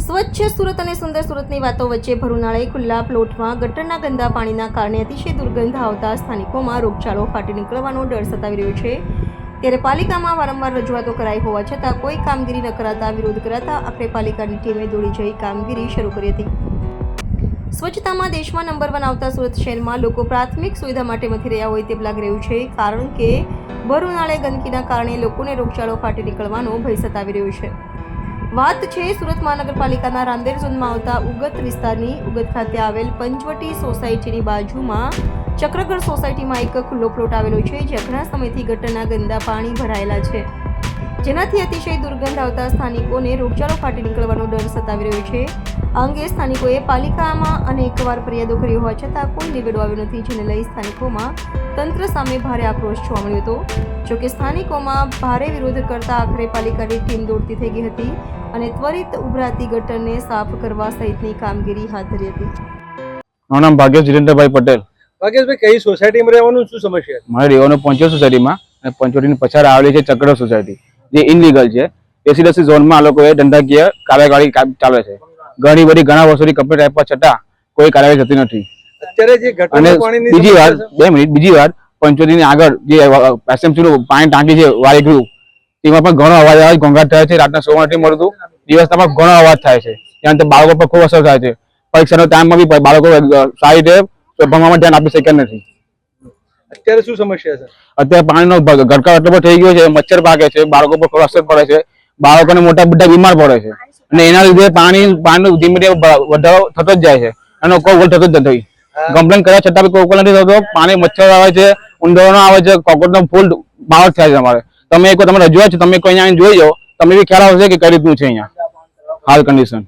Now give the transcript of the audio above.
સ્વચ્છ સુરત અને સુંદર સુરતની વાતો વચ્ચે ભરુનાળે ખુલ્લા પ્લોટમાં ગટરના ગંદા પાણીના કારણે અતિશય દુર્ગંધ આવતા સ્થાનિકોમાં રોગચાળો ફાટી નીકળવાનો ડર સતાવી રહ્યો છે। ત્યારે પાલિકામાં વારંવાર રજૂઆતો કરાઈ હોવા છતાં કોઈ કામગીરી ન કરાતા વિરોધ કરાતા આખરે પાલિકાની ટીમે દોડી જઈ કામગીરી શરૂ કરી હતી। સ્વચ્છતામાં દેશમાં નંબર 1 આવતા સુરત શહેરમાં લોકો પ્રાથમિક સુવિધા માટે મથી રહ્યા હોય તેમ લાગી રહ્યું છે, કારણ કે ભરુનાળે ગંદકીના કારણે લોકોને રોગચાળો ફાટી નીકળવાનો ભય સતાવી રહ્યો છે। વાત છે સુરત મહાનગરપાલિકાના રાંદેર ઝોનમાં આવતા ઉગત વિસ્તારની ઉગત ખાતે આવેલ પંચવટી સોસાયટીની બાજુમાં ચક્રગઢ સોસાયટીમાં એક ખુલ્લો પ્લોટ આવેલો છે, જ્યાં ઘણા સમયથી ગટરના ગંદા પાણી ભરાયેલા છે, જેનાથી અતિશય દુર્ગંધ આવતા સ્થાનિકોને રોગચાળો ફાટી નીકળવાનો ડર સતાવી રહ્યો છે। આ અંગે સ્થાનિકોએ પાલિકામાં અનેકવાર ફરિયાદો કરી હોવા છતાં કોઈ નિવેડો આવ્યો નથી, જેને લઈ સ્થાનિકોમાં તંત્ર સામે ભારે આક્રોશ જોવા મળ્યો હતો। જોકે સ્થાનિકોમાં ભારે વિરોધ કરતા આખરે પાલિકાની ટીમ દોડતી થઈ ગઈ હતી અને ત્વરિત ઉભરાતી ગટરને સાફ કરવા સહિતની કામગીરી હાથ ધરી હતી। મારું નામ ભાગ્યેશ જીતેન્દ્રભાઈ પટેલ। ભાગ્યેશભાઈ, કઈ સોસાયટીમાં રહેવાનું, શું સમસ્યા? મારે રહેવાનું પંચોતેર સોસાયટીમાં અને પંચોતેરની પછાડ આવેલી છે ચક્રગઢ સોસાયટી, જે ઇનલીગલ છે। રેસિડેન્સી ઝોનમાં આ લોકોએ ધંધાકીય કાર્યવાહી ચાલે છે। ઘણી બધી ઘણા વર્ષોથી કમ્પ્લેન્ટ આપ્યા છતાં કોઈ કાર્યવાહી થતી નથી। અત્યારે જે ગટરનું પાણીની બીજી વાર 2 મિનિટ, બીજી વાર પંચોતેરની આગળ જે એસએમસીનું પાણી ટાંકી છે વારેગૃહ, તેમાં પણ ઘણો અવાજ આવે, ઘોંઘાટ થાય છે। રાતના સોવા નથી મળતું, દિવસના પણ ઘણો અવાજ થાય છે, ત્યાં તો બાળકો પર ખૂબ અસર થાય છે। પરીક્ષાનો ટાઈમમાં બી બાળકો સારી રીતે ભણવામાં ધ્યાન આપી શક્યા નથી। અત્યારે શું સમસ્યા છે? અત્યારે પાણીનો ગરકાવ એટલો બધો થઈ ગયો છે, મચ્છર ભાગે છે, બાળકો પર અસર પડે છે, બાળકોને મોટા બધા બીમાર પડે છે, અને એના લીધે પાણીનો ધીમે ધીમે વધારો થતો જ જાય છે, એનો કોઈ ઉકેલ થતો જ નથી। કમ્પ્લેન કર્યા છતાં બી કોઈ ઉકેલ નથી થતો। પાણી મચ્છર આવે છે, ઉંદરનો આવે છે, કોકરોચનો ફૂલ બાવટ થાય છે। તમારે તમે એક વાર તમે રજૂઆત છે, તમે કોઈ અહીંયા જોઈ જાઓ, તમને બી ખ્યાલ આવશે કે કઈ રીતનું છે અહીંયા હાલ કન્ડિશન।